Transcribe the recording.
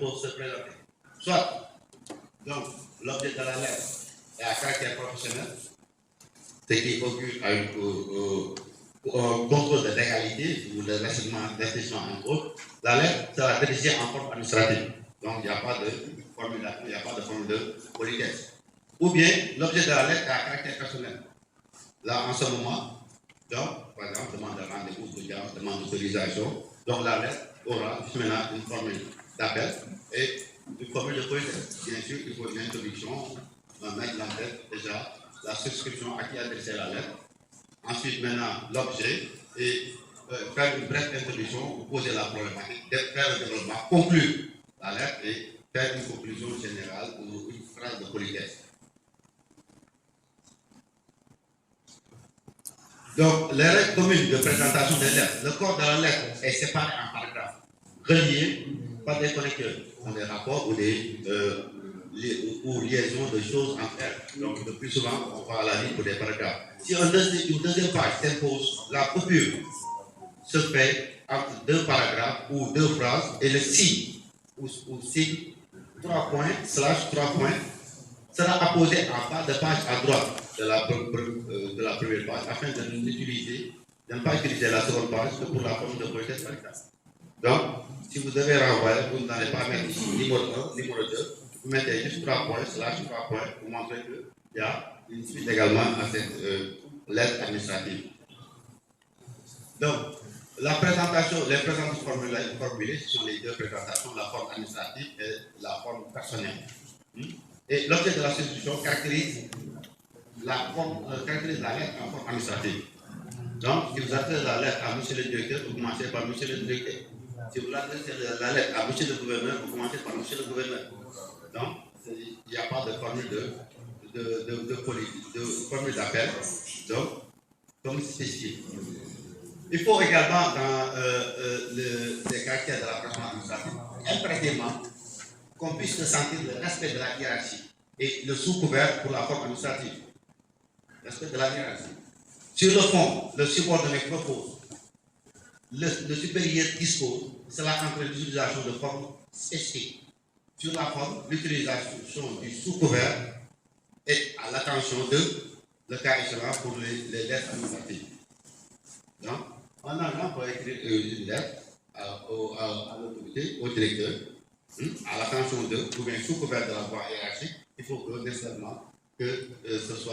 pour se présenter. Soit, donc, l'objet de la lettre est à caractère professionnel, ce qui augure à un contrôle de légalité ou de l'institution entre autres. La lettre sera rédigée en forme administrative. Donc, il n'y a pas de formulation, il n'y a pas de forme de politesse. Ou bien, l'objet de la lettre est à caractère personnel. Là, en ce moment, donc, par exemple, demande de rendez-vous, demande d'autorisation. Donc, la lettre aura maintenant une formule d'appel et une formule de politesse. Bien sûr, il faut une introduction, mettre en tête déjà la souscription à qui adresser la lettre. Ensuite, maintenant, l'objet et faire une brève introduction pour poser la problématique, faire le développement, conclure la lettre et faire une conclusion générale ou une phrase de politesse. Donc, les règles communes de présentation des lettres, le corps de la lettre est séparé en paragraphes, reliés par des connecteurs, dans des rapports ou des liaisons de choses entre elles. Donc, le plus souvent, on va à la ligne pour des paragraphes. Si une deuxième page s'impose, la coupure se fait entre deux paragraphes ou deux phrases et le signe ou signe 3 points, /3 points, sera apposé en bas de page à droite de la première page afin de ne pas utiliser la seconde page que pour la forme de politesse par exemple. Donc, si vous devez renvoyer, vous n'allez pas mettre ici numéro 1, numéro 2, vous mettez juste 3 points, /3 points pour montrer qu'il y a une suite également à cette lettre administrative. Donc, la présentation, les présentations formulées, ce sont les deux présentations, la forme administrative et la forme personnelle. Et l'objet de la substitution caractérise la lettre en forme administrative. Donc, si vous adressez la lettre à monsieur le directeur, vous commencez par monsieur le directeur. Si vous adressez la lettre à monsieur le gouverneur, vous commencez par monsieur le gouverneur. Donc, il n'y a pas de formule de formule d'appel. Donc, comme spécifié. Il faut également, dans les caractères de la prestation administrative, impérativement qu'on puisse ressentir le respect de la hiérarchie et le sous-couvert pour la forme administrative. Respect de la hiérarchie. Sur le fond, le subordonné propose, le supérieur dispose, cela entre l'utilisation de formes spécifiques. Sur la forme, l'utilisation du sous-couvert et à l'attention de, le cas échéant, pour les lettres administratives. Donc, en allant pour écrire une lettre à l'autorité, au directeur, à l'attention de, ou bien sous couvert de la voie hiérarchique, il faut que nécessairement que ce soit